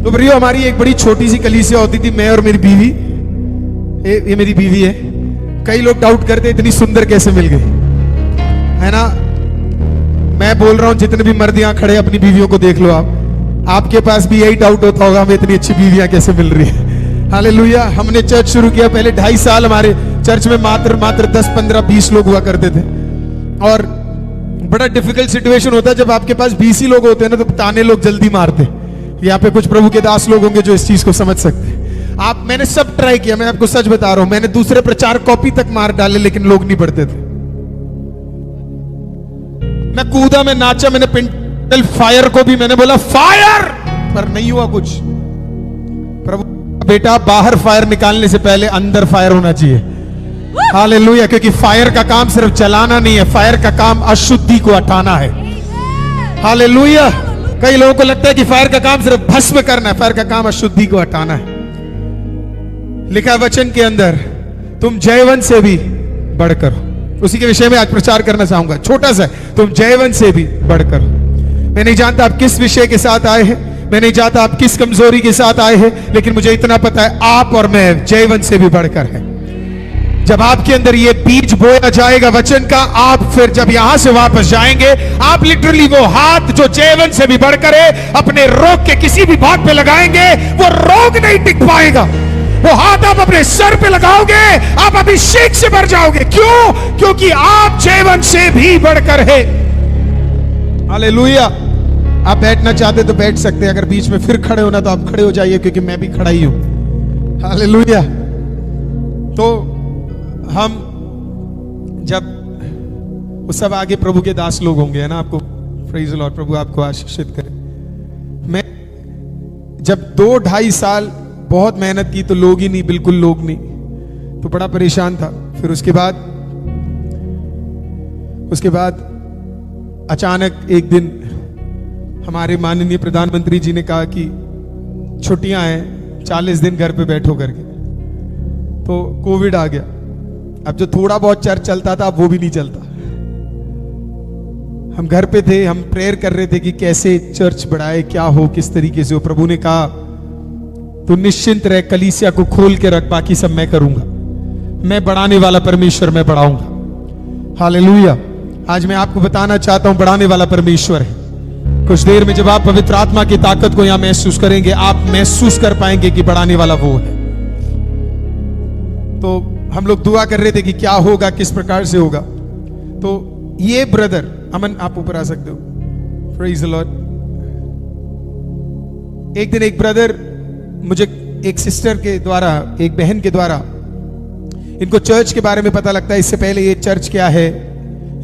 तो प्रियो, हमारी एक बड़ी छोटी सी कलीसिया होती थी, मैं और मेरी बीवी। ये मेरी बीवी है। कई लोग डाउट करते इतनी सुंदर कैसे मिल गई, है ना। मैं बोल रहा हूं जितने भी मर्द यहां खड़े अपनी बीवियों को देख लो, आपके पास भी यही डाउट होता होगा हमें इतनी अच्छी बीवियां कैसे मिल रही है। हालेलुया। हमने चर्च शुरू किया, पहले 2.5 साल हमारे चर्च में मात्र 10, 15, 20 लोग हुआ करते थे। और बड़ा डिफिकल्ट सिचुएशन होता है जब आपके पास 20 ही लोग होते हैं ना, तो ताने लोग जल्दी मारते। यहाँ पे कुछ प्रभु के दास लोग होंगे जो इस चीज को समझ सकते हैं। मैंने सब ट्राई किया, मैं आपको सच बता रहा हूं, मैंने दूसरे प्रचार कॉपी तक मार डाले, लेकिन लोग नहीं पढ़ते थे। मैं कूदा, मैं नाचा, मैंने पेंटल फायर को भी मैंने बोला फायर, पर नहीं हुआ कुछ। प्रभु बेटा, बाहर फायर निकालने से पहले अंदर फायर होना चाहिए। हालेलुया। क्योंकि फायर का काम सिर्फ जलाना नहीं है, फायर का काम अशुद्धि को हटाना है। हालेलुया। कई लोगों को लगता है कि फायर का काम सिर्फ भस्म करना है, फायर का काम अशुद्धि को हटाना है। लिखा वचन के अंदर, तुम जयवंत से भी बढ़कर हो। उसी के विषय में आज प्रचार करना चाहूंगा, छोटा सा, तुम जयवंत से भी बढ़कर हो। मैं नहीं जानता आप किस विषय के साथ आए हैं, मैं नहीं जानता आप किस कमजोरी के साथ आए हैं, लेकिन मुझे इतना पता है आप और मैं जयवंत से भी बढ़कर हैं। जब आपके अंदर ये बीज बोया जाएगा वचन का, आप फिर जब यहां से वापस जाएंगे, आप लिटरली वो हाथ जो जयवंत से भी बढ़कर है अपने रोग के किसी भी भाग पे लगाएंगे, वो रोग नहीं टिक पाएगा। वो हाथ आप अपने सर पे लगाओगे, आप अभिषेक से भर जाओगे। क्यों? क्योंकि आप जयवंत से भी बढ़कर है। हालेलुया। आप बैठना चाहते तो बैठ सकते हैं, अगर बीच में फिर खड़े होना तो आप खड़े हो जाइए, क्योंकि मैं भी खड़ा ही हूं। हालेलुया। तो हम जब वो सब आगे प्रभु के दास लोग होंगे, है ना, आपको प्रेज़ द लॉर्ड, प्रभु आपको आशीषित करे। मैं जब 2-2.5 साल बहुत मेहनत की तो लोग ही नहीं, बिल्कुल लोग नहीं, तो बड़ा परेशान था। फिर उसके बाद अचानक एक दिन हमारे माननीय प्रधानमंत्री जी ने कहा कि छुट्टियां हैं, 40 दिन घर पे बैठो करके। तो कोविड आ गया। अब जो थोड़ा बहुत चर्च चलता था अब वो भी नहीं चलता। हम घर पे थे, हम प्रेयर कर रहे थे कि कैसे चर्च बढ़ाए, क्या हो, किस तरीके से हो। प्रभु ने कहा तू निश्चिंत रह, कलीसिया को खोल के रख, बाकी सब मैं करूंगा। मैं बढ़ाने वाला परमेश्वर, मैं बढ़ाऊंगा। हालेलुया। आज मैं आपको बताना चाहता हूं, बढ़ाने वाला परमेश्वर है। कुछ देर में जब आप पवित्र आत्मा की ताकत को यहां महसूस करेंगे, आप महसूस कर पाएंगे कि बढ़ाने वाला वो है। तो हम लोग दुआ कर रहे थे कि क्या होगा, किस प्रकार से होगा। तो ये ब्रदर, अमन आप ऊपर आ सकते हो, प्रेज़ द लॉर्ड। एक दिन एक ब्रदर मुझे, एक सिस्टर के द्वारा, एक बहन के द्वारा, इनको चर्च के बारे में पता लगता है। इससे पहले ये चर्च क्या है,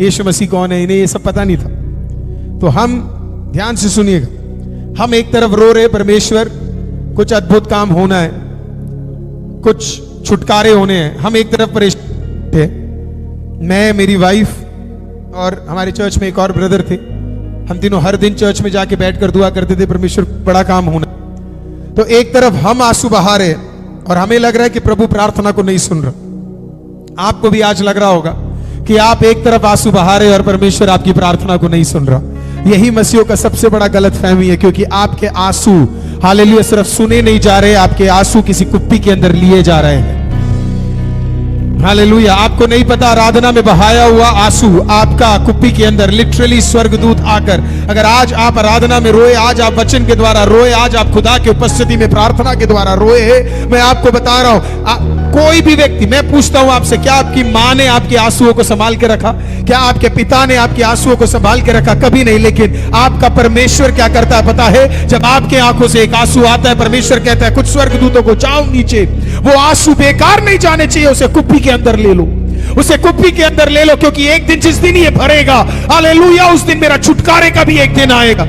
यीशु मसीह कौन है, इन्हें ये सब पता नहीं था। तो हम ध्यान से सुनिएगा, हम एक तरफ रो रहे, परमेश्वर कुछ अद्भुत काम होना है, कुछ छुटकारे होने हैं। हम एक तरफ परेशान थे, मैं, मेरी वाइफ और हमारे चर्च में एक और ब्रदर थे। हम तीनों हर दिन चर्च में जाके बैठकर दुआ करते थे, परमेश्वर बड़ा काम होना। तो एक तरफ हम आंसू बहा रहे और हमें लग रहा है कि प्रभु प्रार्थना को नहीं सुन रहा। आपको भी आज लग रहा होगा कि आप एक तरफ आंसू बहा रहे और परमेश्वर आपकी प्रार्थना को नहीं सुन रहा। यही मसीहों का सबसे बड़ा गलतफहमी है, क्योंकि आपके आंसू, हालेलुया, सिर्फ सुने नहीं जा रहे, आपके आंसू किसी कुप्पी के अंदर लिए जा रहे हैं। हालेलुया। आपको नहीं पता, आराधना में बहाया हुआ आंसू आपका कुप्पी के अंदर लिटरली स्वर्गदूत आकर, अगर आज आप आराधना में रोए, आज आप वचन के द्वारा रोए, आज आप खुदा की उपस्थिति में प्रार्थना के द्वारा रोए, मैं आपको बता रहा हूं, कोई भी व्यक्ति, मैं पूछता हूं आपसे, क्या आपकी मां ने आपके आंसुओं को संभाल के रखा? क्या आपके पिता ने आपके आंसुओं को संभाल के रखा? कभी नहीं। लेकिन आपका परमेश्वर क्या करता है पता है? जब आपके आंखों से एक आंसू आता है, परमेश्वर कहता है कुछ स्वर्गदूतों को, जाओ नीचे, वो आंसू बेकार नहीं जाने चाहिए, उसे कुप्पी के अंदर ले लो, उसे कुप्पी के अंदर ले लो, क्योंकि एक दिन जिस दिन ये भरेगा, हालेलुया, उस दिन मेरा छुटकारे का भी एक दिन आएगा।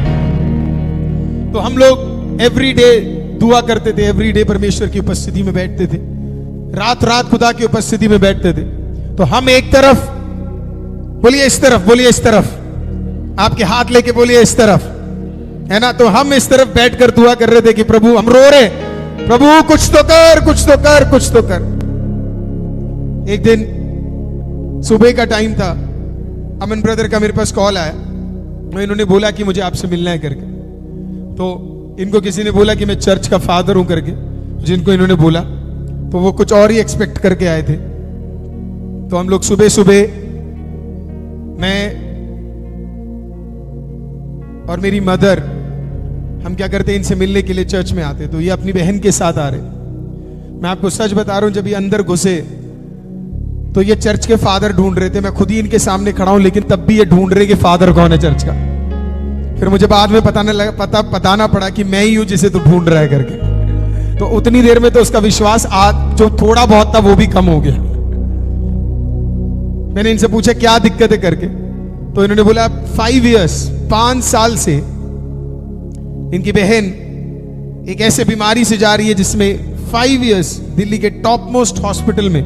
तो हम लोग एवरीडे दुआ करते थे, एवरीडे परमेश्वर की उपस्थिति में बैठते थे, रात रात खुदा की उपस्थिति में बैठते थे। तो हम एक तरफ, बोलिए इस तरफ, बोलिए इस तरफ, आपके हाथ लेके बोलिए इस तरफ, है ना। तो हम इस तरफ बैठकर दुआ कर रहे थे कि प्रभु, हम रो रहे, प्रभु कुछ तो कर, कुछ तो कर, कुछ तो कर। एक दिन सुबह का टाइम था, अमन ब्रदर का मेरे पास कॉल आया, इन्होंने बोला कि मुझे आपसे मिलना है करके। तो इनको किसी ने बोला कि मैं चर्च का फादर हूं करके, जिनको इन्होंने बोला तो वो कुछ और ही एक्सपेक्ट करके आए थे। तो हम लोग सुबह सुबह, मैं और मेरी मदर, हम क्या करते, इनसे मिलने के लिए चर्च में आते। तो ये अपनी बहन के साथ आ रहे। मैं आपको सच बता रहा हूं, जब ये अंदर घुसे तो ये चर्च के फादर ढूंढ रहे थे। मैं खुद ही इनके सामने खड़ा हूं, लेकिन तब भी ये ढूंढ रहे कि फादर कौन है चर्च का। फिर मुझे बाद में बताना पड़ा कि मैं ही हूं जिसे तो ढूंढ रहा है करके। तो उतनी देर में तो उसका विश्वास आज जो थोड़ा बहुत था वो भी कम हो गया। मैंने इनसे पूछा क्या दिक्कत है करके, तो इन्होंने बोला 5 इयर्स, 5 साल से इनकी बहन एक ऐसे बीमारी से जा रही है जिसमें 5 इयर्स, दिल्ली के टॉप मोस्ट हॉस्पिटल में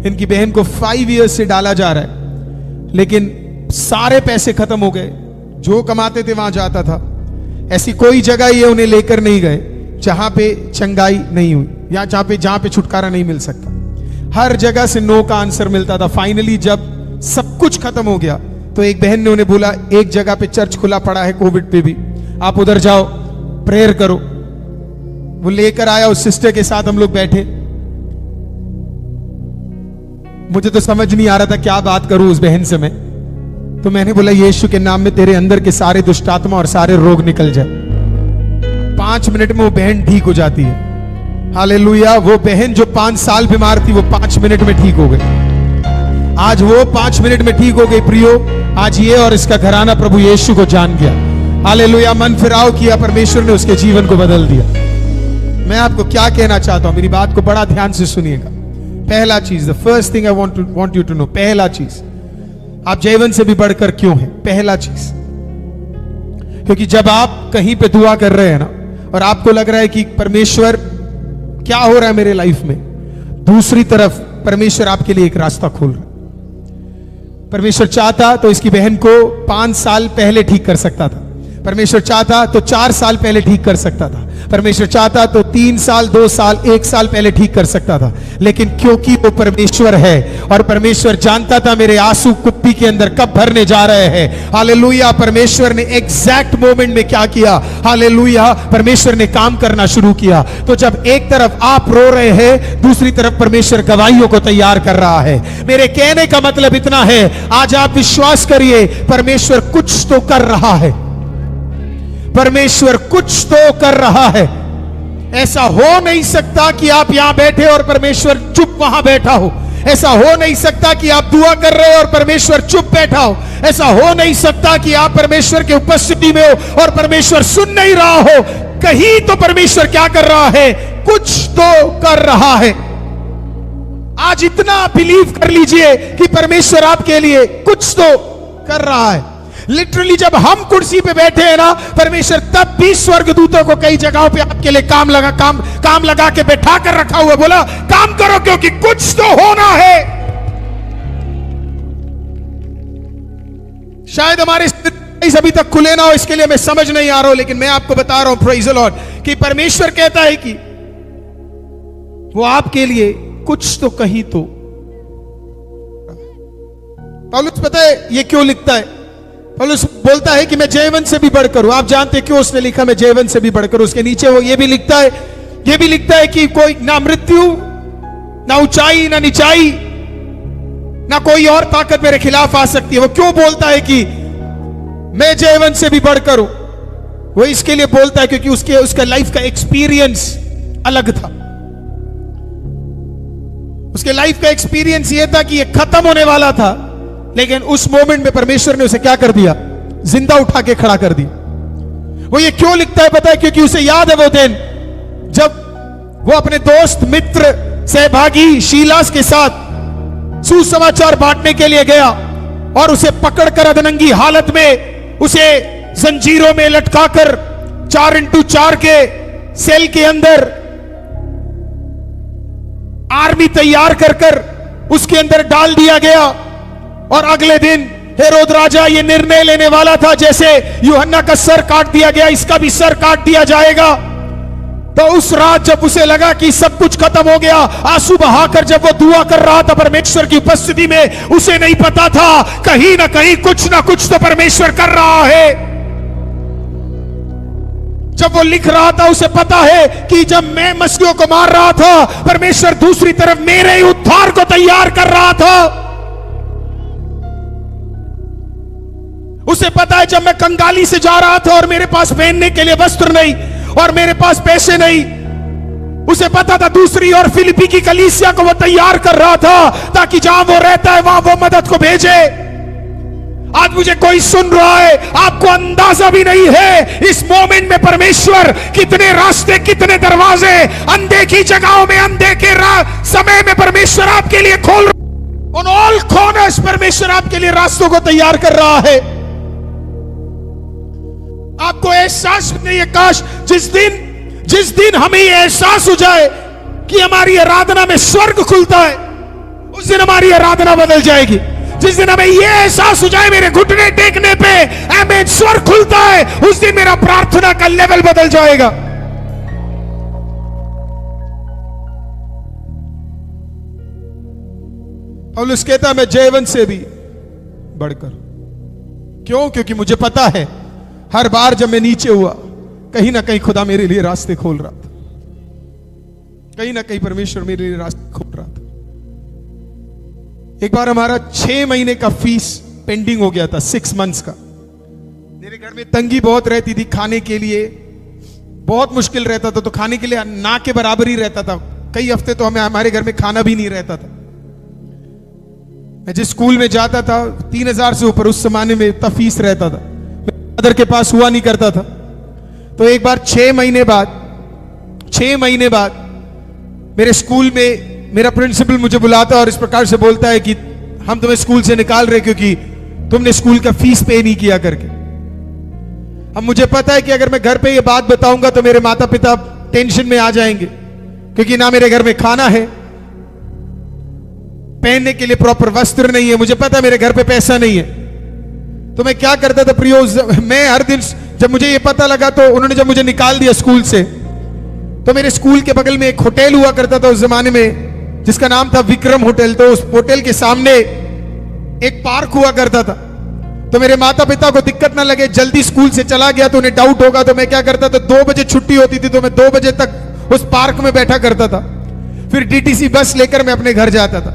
इनकी बहन को 5 इयर्स से डाला जा रहा है, लेकिन सारे पैसे खत्म हो गए। जो कमाते थे वहां जाता था। ऐसी कोई जगह ये उन्हें लेकर नहीं गए जहां पे चंगाई नहीं हुई या जहां पे छुटकारा नहीं मिल सकता। हर जगह से नो का आंसर मिलता था। फाइनली जब सब कुछ खत्म हो गया तो एक बहन ने उन्हें बोला, एक जगह पे चर्च खुला पड़ा है कोविड पे भी, आप उधर जाओ, प्रेयर करो। वो लेकर आया, उस सिस्टर के साथ हम लोग बैठे। मुझे तो समझ नहीं आ रहा था क्या बात करूं उस बहन से मैं। तो मैंने बोला, यीशु के नाम में तेरे अंदर के सारे दुष्ट आत्मा और सारे रोग निकल जाए। 5 मिनट में वो बहन ठीक हो जाती है। हालेलुया। वो बहन जो 5 साल बीमार थी, वो 5 मिनट में ठीक हो गई। आज वो 5 मिनट में ठीक हो गई। प्रियो, आज ये और इसका घराना प्रभु यीशु को जान गया। हालेलुया। मन फिराव किया, परमेश्वर ने उसके जीवन को बदल दिया। मैं आपको क्या कहना चाहता हूं, मेरी बात को बड़ा ध्यान से सुनिएगा। पहला चीज, the first thing I want you to know, पहला चीज, आप जीवन से भी बढ़कर क्यों हैं? पहला चीज, क्योंकि जब आप कहीं पे दुआ कर रहे हैं ना, और आपको लग रहा है कि परमेश्वर क्या हो रहा है मेरे लाइफ में, दूसरी तरफ परमेश्वर आपके लिए एक रास्ता खोल रहा है। परमेश्वर चाहता तो इसकी बहन को 5 साल पहले ठीक कर सकता था। परमेश्वर चाहता तो 4 साल पहले ठीक कर सकता था। परमेश्वर चाहता तो 3 साल, 2 साल, 1 साल पहले ठीक कर सकता था। लेकिन क्योंकि वो परमेश्वर है और परमेश्वर जानता था मेरे आंसू कुप्पी के अंदर कब भरने जा रहे हैं। हालेलुया। परमेश्वर ने एग्जैक्ट मोमेंट में क्या किया? हालेलुया। परमेश्वर ने काम करना शुरू किया। तो जब एक तरफ आप रो रहे हैं, दूसरी तरफ परमेश्वर गवाहियों को तैयार कर रहा है। मेरे कहने का मतलब इतना है, आज आप विश्वास करिए, परमेश्वर कुछ तो कर रहा है। परमेश्वर कुछ तो कर रहा है। ऐसा हो नहीं सकता कि आप यहां बैठे और परमेश्वर चुप वहां बैठा हो। ऐसा हो नहीं सकता कि आप दुआ कर रहे हो और परमेश्वर चुप बैठा हो। ऐसा हो नहीं सकता कि आप परमेश्वर की उपस्थिति में हो और परमेश्वर सुन नहीं रहा हो। कहीं तो परमेश्वर क्या कर रहा है? कुछ तो कर रहा है। आज इतना बिलीव कर लीजिए कि परमेश्वर आपके लिए कुछ तो कर रहा है। लिटरली जब हम कुर्सी पे बैठे हैं ना, परमेश्वर तब भी स्वर्गदूतों को कई जगहों पे आपके लिए काम लगा के बैठा कर रखा हुआ, बोला काम करो क्योंकि कुछ तो होना है। शायद हमारे अभी तक खुले ना हो, इसके लिए मैं समझ नहीं आ रहा हूं, लेकिन मैं आपको बता रहा हूं, प्रेज़ द लॉर्ड, कि परमेश्वर कहता है कि वो आपके लिए कुछ तो कहीं तो। पौलुस पता है ये क्यों लिखता है? पौलुस बोलता है कि मैं जीवन से भी बढ़कर हूं। आप जानते हैं क्यों उसने लिखा मैं जीवन से भी बढ़कर? उसके नीचे वो ये भी लिखता है कि कोई ना मृत्यु, ना ऊंचाई, ना नीचाई, ना कोई और ताकत मेरे खिलाफ आ सकती है। वो क्यों बोलता है कि मैं जीवन से भी बढ़कर हूं? वो इसके लिए बोलता है क्योंकि उसका लाइफ का एक्सपीरियंस अलग था। उसके लाइफ का एक्सपीरियंस ये था कि ये खत्म होने वाला था, लेकिन उस मोमेंट में परमेश्वर ने उसे क्या कर दिया? जिंदा उठा के खड़ा कर दिया। वो ये क्यों लिखता है पता है? क्योंकि उसे याद है वो दिन जब वो अपने दोस्त, मित्र, सहभागी शीलास के साथ सुसमाचार बांटने के लिए गया और उसे पकड़कर अधनंगी हालत में उसे जंजीरों में लटकाकर 4x4 के सेल के अंदर आर्मी तैयार कर उसके अंदर डाल दिया गया। और अगले दिन हेरोद राजा ये निर्णय लेने वाला था, जैसे यूहन्ना का सर काट दिया गया, इसका भी सर काट दिया जाएगा। तो उस रात जब उसे लगा कि सब कुछ खत्म हो गया, आंसू बहाकर जब वो दुआ कर रहा था परमेश्वर की उपस्थिति में, उसे नहीं पता था कहीं ना कहीं कुछ ना कुछ तो परमेश्वर कर रहा है। जब वो लिख रहा था उसे पता है कि जब मैं मसीहों को मार रहा था, परमेश्वर दूसरी तरफ मेरे ही उद्धार को तैयार कर रहा था। उसे पता है जब मैं कंगाली से जा रहा था और मेरे पास पहनने के लिए वस्त्र नहीं और मेरे पास पैसे नहीं, उसे पता था दूसरी ओर फिलिपी की कलीसिया को वो तैयार कर रहा था ताकि जहां वो रहता है वहां वो मदद को भेजे। आज मुझे कोई सुन रहा है, आपको अंदाजा भी नहीं है इस मोमेंट में परमेश्वर कितने रास्ते, कितने दरवाजे अनदेखी जगहों में, अनदेखे समय में परमेश्वर आपके लिए खोल रहा। ऑन ऑल कॉर्नर्स परमेश्वर आपके लिए रास्तों को तैयार कर रहा है। आपको एहसास नहीं है? काश जिस दिन हमें यह एहसास हो जाए कि हमारी आराधना में स्वर्ग खुलता है, उस दिन हमारी आराधना बदल जाएगी। जिस दिन हमें यह एहसास हो जाए मेरे घुटने टेकने पे आमीन स्वर्ग खुलता है, उस दिन मेरा प्रार्थना का लेवल बदल जाएगा। पौलुस कहता है मैं जयवंत से भी बढ़कर। क्यों? क्योंकि मुझे पता है हर बार जब मैं नीचे हुआ कहीं ना कहीं खुदा मेरे लिए रास्ते खोल रहा था, कहीं ना कहीं परमेश्वर मेरे लिए रास्ते खोल रहा था। एक बार हमारा 6 महीने का फीस पेंडिंग हो गया था, 6 मंथ्स का। मेरे घर में तंगी बहुत रहती थी, खाने के लिए बहुत मुश्किल रहता था, तो खाने के लिए ना के बराबर ही रहता था। कई हफ्ते तो हमारे घर में खाना भी नहीं रहता था। मैं जिस स्कूल में जाता था 3000 से ऊपर उस जमाने में इतना फीस रहता था, फादर के पास हुआ नहीं करता था। तो एक बार 6 महीने बाद मेरे स्कूल में मेरा प्रिंसिपल मुझे बुलाता और इस प्रकार से बोलता है कि हम तुम्हें स्कूल से निकाल रहे क्योंकि तुमने स्कूल का फीस पे नहीं किया करके। अब मुझे पता है कि अगर मैं घर पे ये बात बताऊंगा तो मेरे माता पिता टेंशन में आ जाएंगे, क्योंकि ना मेरे घर में खाना है, पहनने के लिए प्रॉपर वस्त्र नहीं है, मुझे पता है मेरे घर पे पैसा नहीं है। तो मैं क्या करता था प्रियो, मैं हर दिन जब मुझे ये पता लगा तो उन्होंने जब मुझे निकाल दिया स्कूल से, तो मेरे स्कूल के बगल में एक होटल हुआ करता था उस जमाने में जिसका नाम था विक्रम होटल। तो उस होटल के सामने एक पार्क हुआ करता था। तो मेरे माता पिता को दिक्कत ना लगे, जल्दी स्कूल से चला गया तो उन्हें डाउट होगा, तो मैं क्या करता था 2 बजे छुट्टी होती थी तो मैं 2 बजे तक उस पार्क में बैठा करता था। फिर डीटीसी बस लेकर मैं अपने घर जाता था।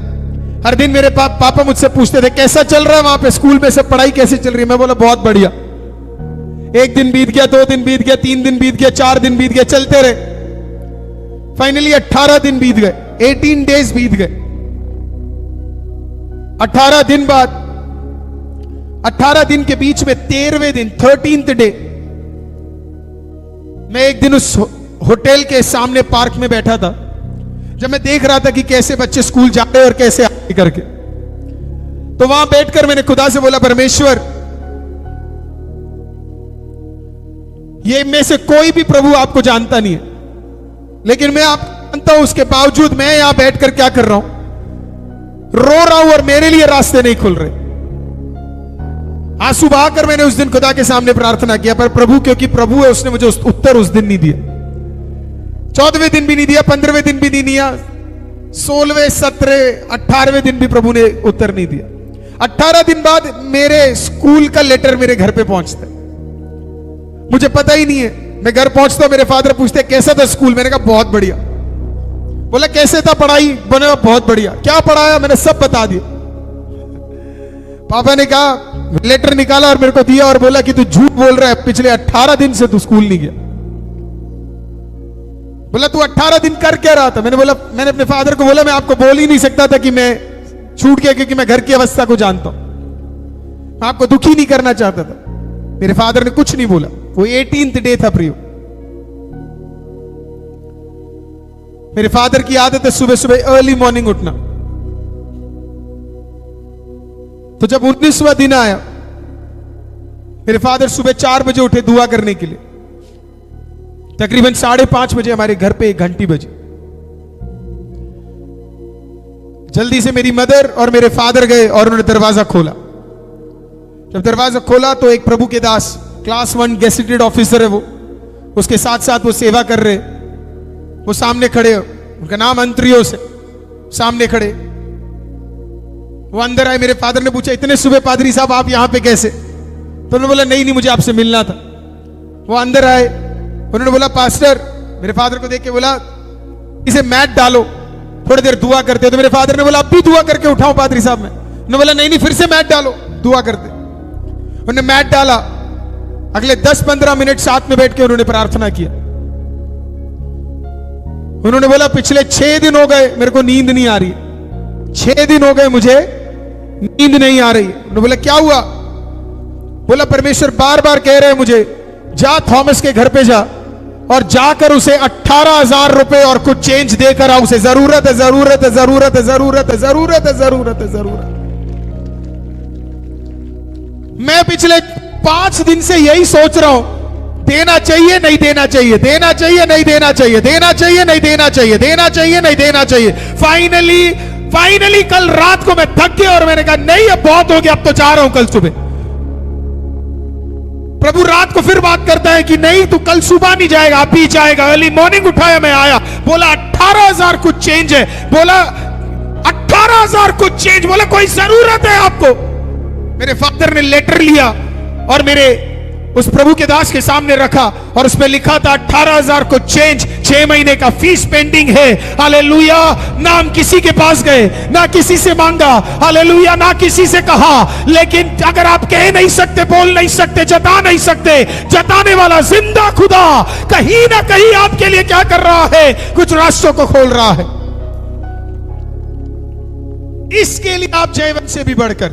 हर दिन मेरे पापा मुझसे पूछते थे कैसा चल रहा है वहां पे स्कूल में, सब पढ़ाई कैसी चल रही है? मैं बोला बहुत बढ़िया। 1 दिन बीत गया, 2 दिन बीत गया, 3 दिन बीत गया, 4 दिन बीत गया, चलते रहे। फाइनली 18 दिन बीत गए, 18 डेज बीत गए। 18 दिन बाद, 18 दिन के बीच में 13वें दिन 13th डे मैं एक दिन उस होटल के सामने पार्क में बैठा था। जब मैं देख रहा था कि कैसे बच्चे स्कूल जाते हैं और कैसे आते करके, तो वहां बैठकर मैंने खुदा से बोला परमेश्वर, ये में से कोई भी प्रभु आपको जानता नहीं है, लेकिन मैं आप जानता हूं, उसके बावजूद मैं यहां बैठकर क्या कर रहा हूं, रो रहा हूं और मेरे लिए रास्ते नहीं खुल रहे। आंसू बहाकर मैंने उस दिन खुदा के सामने प्रार्थना किया, पर प्रभु क्योंकि प्रभु है उसने मुझे उत्तर उस दिन नहीं दिया। 14वें दिन भी नहीं दिया, 15वें दिन भी नहीं दिया, 16वें, 17वें, 18वें दिन भी प्रभु ने उत्तर नहीं दिया। 18 दिन बाद मेरे स्कूल का लेटर मेरे घर पे पहुंचता है, मुझे पता ही नहीं है। मैं घर पहुंचता हूं, मेरे फादर पूछते कैसा था स्कूल? मैंने कहा बहुत बढ़िया। बोला कैसे था पढ़ाई? बोला बहुत बढ़िया। क्या पढ़ाया? मैंने सब बता दिया। पापा ने कहा लेटर निकाला और मेरे को दिया और बोला कि तू झूठ बोल रहा है, पिछले 18 दिन से तू स्कूल नहीं गया। बोला तू 18 दिन कर क्या रहा था? मैंने अपने फादर को बोला मैं आपको बोल ही नहीं सकता था कि मैं छूट गया, क्योंकि मैं घर की अवस्था को जानता हूं, मैं आपको दुखी नहीं करना चाहता था। मेरे फादर ने कुछ नहीं बोला। वो 18th डे था प्रियो। मेरे फादर की आदत है सुबह सुबह अर्ली मॉर्निंग उठना। तो जब 19वां दिन आया, मेरे फादर सुबह 4 बजे उठे दुआ करने के लिए। तकरीबन 5:30 बजे हमारे घर पे 1 घंटी बजी। जल्दी से मेरी मदर और मेरे फादर गए और उन्होंने दरवाजा खोला। जब दरवाजा खोला तो एक प्रभु के दास, क्लास 1 गेसेटेड ऑफिसर है वो, उसके साथ साथ वो सेवा कर रहे, वो सामने खड़े, उनका नाम अंत्रियो से, सामने खड़े। वो अंदर आए। मेरे फादर ने पूछा इतने सुबह पादरी साहब आप यहां पे कैसे? तो उन्होंने बोला नहीं मुझे आपसे मिलना था। वो अंदर आए, उन्होंने बोला पास्टर, मेरे फादर को देख के बोला इसे मैट डालो, थोड़ी देर दुआ करते हैं। तो मेरे फादर ने बोला अब भी दुआ करके उठाओ पादरी साहब में। उन्होंने बोला नहीं नहीं, फिर से मैट डालो, दुआ करते। उन्होंने मैट डाला, अगले 10-15 मिनट साथ में बैठ के उन्होंने प्रार्थना किया। उन्होंने बोला पिछले 6 दिन हो गए मेरे को नींद नहीं आ रही, 6 दिन हो गए मुझे नींद नहीं आ रही। उन्होंने बोला क्या हुआ? बोला परमेश्वर बार बार कह रहे हैं मुझे जा थॉमस के घर पे जा और जाकर उसे 18,000 रुपए और कुछ चेंज देकर आओ, उसे जरूरत है, जरूरत है, जरूरत है, जरूरत है, जरूरत है, जरूरत है, जरूरत। मैं पिछले 5 दिन से यही सोच रहा हूं, देना चाहिए नहीं देना चाहिए, देना चाहिए नहीं देना चाहिए, देना चाहिए नहीं देना चाहिए, देना चाहिए नहीं देना चाहिए। फाइनली कल रात को मैं थक गया और मैंने कहा नहीं अब बहुत हो गया, अब तो जा रहा हूं कल सुबह। प्रभु रात को फिर बात करता है कि नहीं तू कल सुबह नहीं जाएगा, अभी जाएगा। अर्ली मॉर्निंग उठाया, मैं आया, बोला 18,000 कुछ चेंज है। बोला 18,000 कुछ चेंज, बोला कोई जरूरत है आपको? मेरे फादर ने लेटर लिया और मेरे उस प्रभु के दास के सामने रखा और उसमें लिखा था 18,000 को चेंज, 6 महीने का फीस पेंडिंग है। हालेलुया। ना हम किसी के पास गए, ना किसी से मांगा, हालेलुया, ना किसी से कहा। लेकिन अगर आप कह नहीं सकते, बोल नहीं सकते, जता नहीं सकते, जताने वाला जिंदा खुदा कहीं ना कहीं आपके लिए क्या कर रहा है? कुछ रास्तों को खोल रहा है। इसके लिए आप जयवंत से भी बढ़कर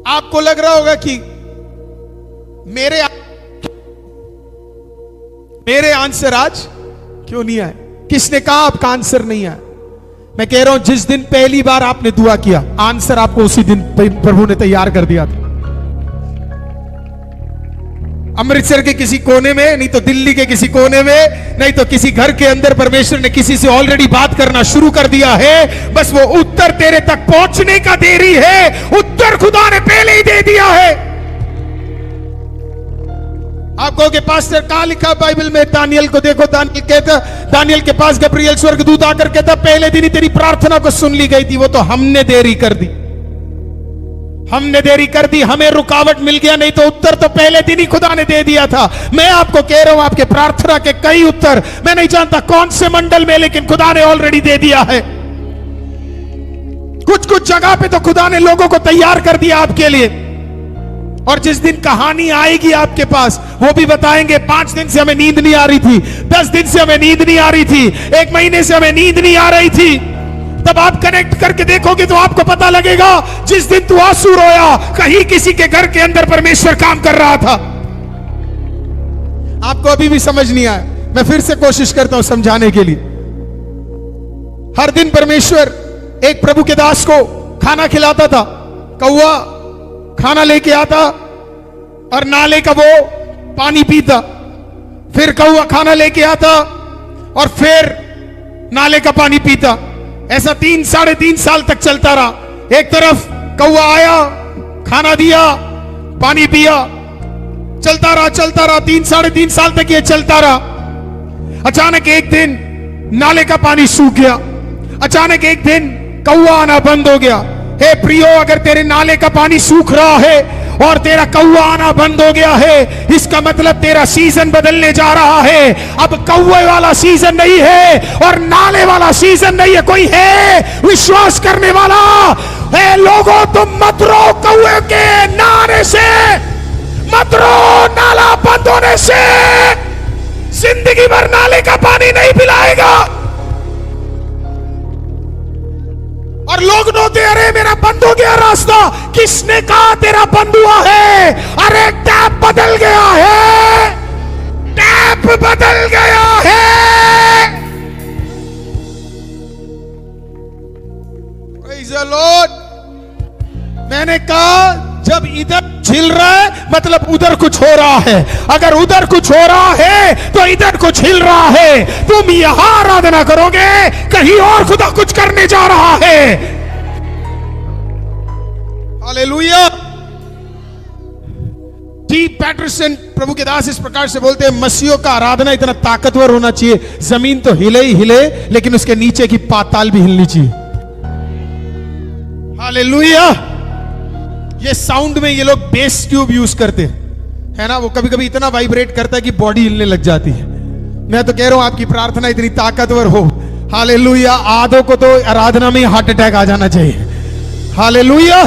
आपको लग रहा होगा कि मेरे आंसर आज क्यों नहीं आए? किसने कहा आपका आंसर नहीं आया? मैं कह रहा हूं जिस दिन पहली बार आपने दुआ किया, आंसर आपको उसी दिन प्रभु ने तैयार कर दिया था। अमृतसर के किसी कोने में, नहीं तो दिल्ली के किसी कोने में, नहीं तो किसी घर के अंदर परमेश्वर ने किसी से ऑलरेडी बात करना शुरू कर दिया है। बस वो उत्तर तेरे तक पहुंचने का देरी है, उत्तर खुदा ने पहले ही दे दिया है। आप कहोगे पास्टर कहां लिखा बाइबल में? दानियल को देखो, दानियल कहता, दानियल के पास गब्रिएल स्वर्गदूत आकर कहता पहले दिन ही तेरी प्रार्थना को सुन ली गई थी, वो तो हमने देरी कर दी, हमने देरी कर दी, हमें रुकावट मिल गया, नहीं तो उत्तर तो पहले दिन ही खुदा ने दे दिया था। मैं आपको कह रहा हूं आपके प्रार्थना के कई उत्तर, मैं नहीं जानता कौन से मंडल में, लेकिन खुदा ने ऑलरेडी दे दिया है। कुछ जगह पे तो खुदा ने लोगों को तैयार कर दिया आपके लिए। और जिस दिन कहानी आएगी आपके पास, वो भी बताएंगे 5 दिन से हमें नींद नहीं आ रही थी, 10 दिन से हमें नींद नहीं आ रही थी, 1 महीने से हमें नींद नहीं आ रही थी। तब आप कनेक्ट करके देखोगे तो आपको पता लगेगा जिस दिन तू आंसू रोया, कहीं किसी के घर के अंदर परमेश्वर काम कर रहा था। आपको अभी भी समझ नहीं आया, मैं फिर से कोशिश करता हूं समझाने के लिए। हर दिन परमेश्वर एक प्रभु के दास को खाना खिलाता था। कौवा खाना लेके आता और नाले का वो पानी पीता, फिर कौवा खाना लेके आता और फिर नाले का पानी पीता। ऐसा 3-3.5 साल तक चलता रहा। एक तरफ कौवा आया, खाना दिया, पानी पिया, चलता रहा 3-3.5 साल तक ये चलता रहा। अचानक एक दिन नाले का पानी सूख गया, अचानक एक दिन कौवा आना बंद हो गया। हे प्रियो, अगर तेरे नाले का पानी सूख रहा है और तेरा कौवा आना बंद हो गया है, इसका मतलब तेरा सीजन बदलने जा रहा है। अब कौवे वाला सीजन नहीं है और नाले वाला सीजन नहीं है। कोई है विश्वास करने वाला? है लोगों, तुम मत रो कौवे के नाले से, मत रो नाला बंद होने से। जिंदगी भर नाले का पानी नहीं पिलाएगा। और लोग रोते, अरे मेरा बंद हो गया रास्ता। किसने कहा तेरा बंद हुआ है? अरे टैप बदल गया है, टैप बदल गया है। Praise the Lord. मैंने कहा जब इधर झिल रहा है मतलब उधर कुछ हो रहा है, अगर उधर कुछ हो रहा है तो इधर कुछ हिल रहा है। तुम यहां आराधना करोगे, कहीं और खुदा कुछ करने जा रहा है। हालेलुया। टी पैटरसन प्रभु के दास इस प्रकार से बोलते हैं, मसीहों का आराधना इतना ताकतवर होना चाहिए, जमीन तो हिले ही हिले लेकिन उसके नीचे की पाताल भी हिलनी चाहिए। हालेलुया। ये साउंड में ये लोग बेस ट्यूब यूज करते हैं, है ना, वो कभी कभी इतना वाइब्रेट करता है कि बॉडी हिलने लग जाती है। मैं तो कह रहा हूं आपकी प्रार्थना इतनी ताकतवर हो, हालेलुया, आधों को तो आराधना में हार्ट अटैक आ जाना चाहिए। हालेलुया।